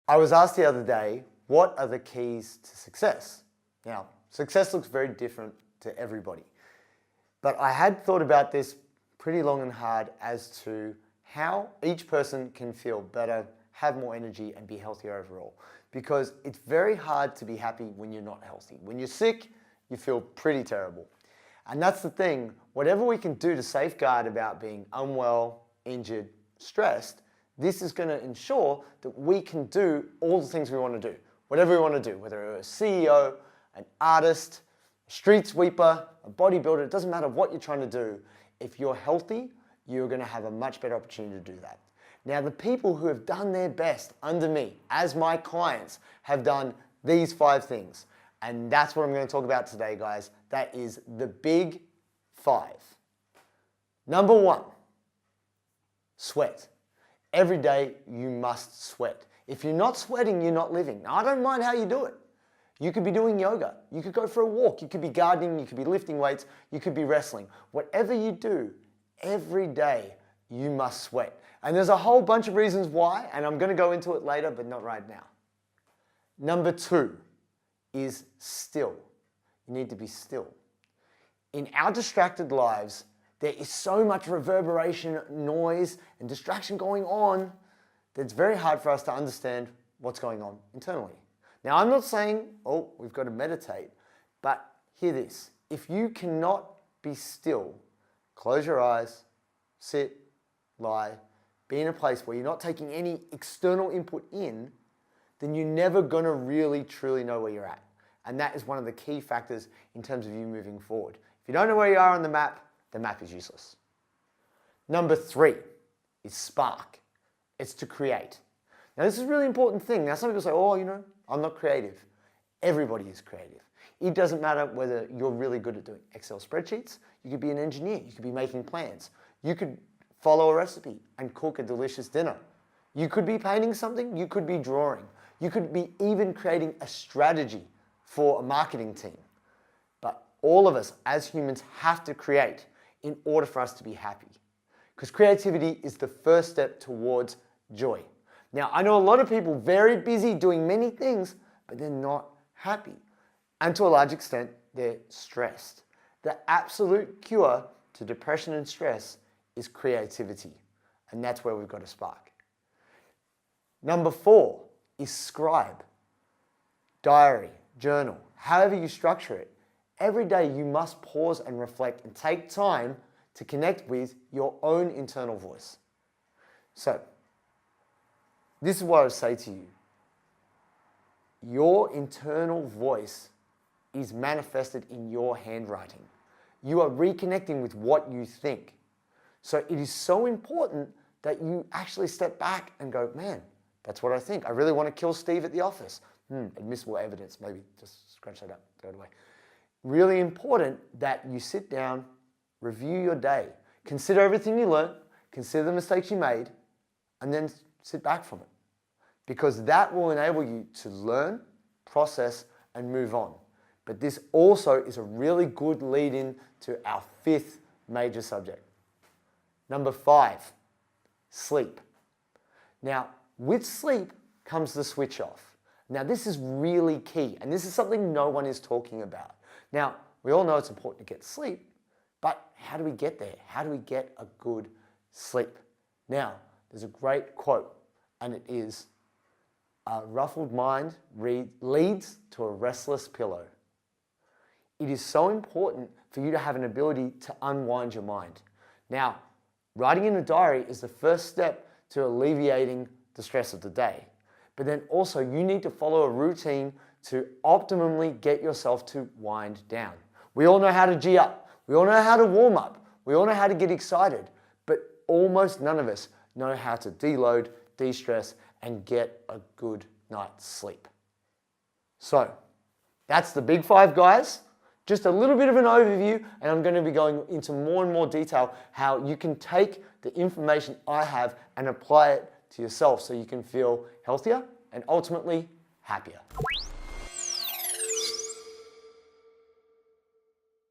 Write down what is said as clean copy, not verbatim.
I was asked the other day, what are the keys to success? Now, success looks very different to everybody. But I had thought about this pretty long and hard as to how each person can feel better, have more energy, and be healthier overall. Because it's very hard to be happy when you're not healthy. When you're sick, you feel pretty terrible. And that's the thing, whatever we can do to safeguard about being unwell, injured, stressed, this is going to ensure that we can do all the things we want to do. Whatever we want to do, whether you're a CEO, an artist, a street sweeper, a bodybuilder, it doesn't matter what you're trying to do. If you're healthy, you're going to have a much better opportunity to do that. Now, the people who have done their best under me, as my clients, have done these 5 things. And that's what I'm going to talk about today, guys. That is the big 5. Number 1, sweat. Every day you must sweat. If you're not sweating, you're not living. Now, I don't mind how you do it. You could be doing yoga. You could go for a walk. You could be gardening. You could be lifting weights. You could be wrestling. Whatever you do, every day you must sweat. And there's a whole bunch of reasons why, and I'm going to go into it later, but not right now. Number 2 is still. You need to be still. In our distracted lives, there is so much reverberation, noise, and distraction going on that it's very hard for us to understand what's going on internally. Now, I'm not saying, oh, we've got to meditate, but hear this. If you cannot be still, close your eyes, sit, lie, be in a place where you're not taking any external input in, then you're never going to really, truly know where you're at. And that is one of the key factors in terms of you moving forward. If you don't know where you are on the map is useless. Number 3 is spark. It's to create. Now, this is a really important thing. Now, some people say, oh, I'm not creative. Everybody is creative. It doesn't matter whether you're really good at doing Excel spreadsheets. You could be an engineer. You could be making plans. You could follow a recipe and cook a delicious dinner. You could be painting something. You could be drawing. You could be even creating a strategy for a marketing team. But all of us as humans have to create in order for us to be happy. Because creativity is the first step towards joy. Now, I know a lot of people very busy doing many things, but they're not happy. And to a large extent, they're stressed. The absolute cure to depression and stress is creativity. And that's where we've got to spark. Number 4 is scribe. Diary, journal, however you structure it. Every day you must pause and reflect and take time to connect with your own internal voice. So, this is what I would say to you. Your internal voice is manifested in your handwriting. You are reconnecting with what you think. So it is so important that you actually step back and go, man, that's what I think. I really want to kill Steve at the office. Admissible evidence, maybe just scratch that up, throw it away. Really important that you sit down, review your day, consider everything you learned, consider the mistakes you made, and then sit back from it. Because that will enable you to learn, process, and move on. But this also is a really good lead-in to our 5th major subject. Number 5, sleep. Now, with sleep comes the switch off. Now, this is really key, and this is something no one is talking about. Now, we all know it's important to get sleep, but how do we get there? How do we get a good sleep? Now, there's a great quote, and it is, a ruffled mind leads to a restless pillow. It is so important for you to have an ability to unwind your mind. Now, writing in a diary is the first step to alleviating the stress of the day. But then also you need to follow a routine to optimally get yourself to wind down. We all know how to G up. We all know how to warm up. We all know how to get excited. But almost none of us know how to deload, de-stress, and get a good night's sleep. So, that's the big 5, guys. Just a little bit of an overview, and I'm going to be going into more and more detail how you can take the information I have and apply it to yourself so you can feel healthier and ultimately happier.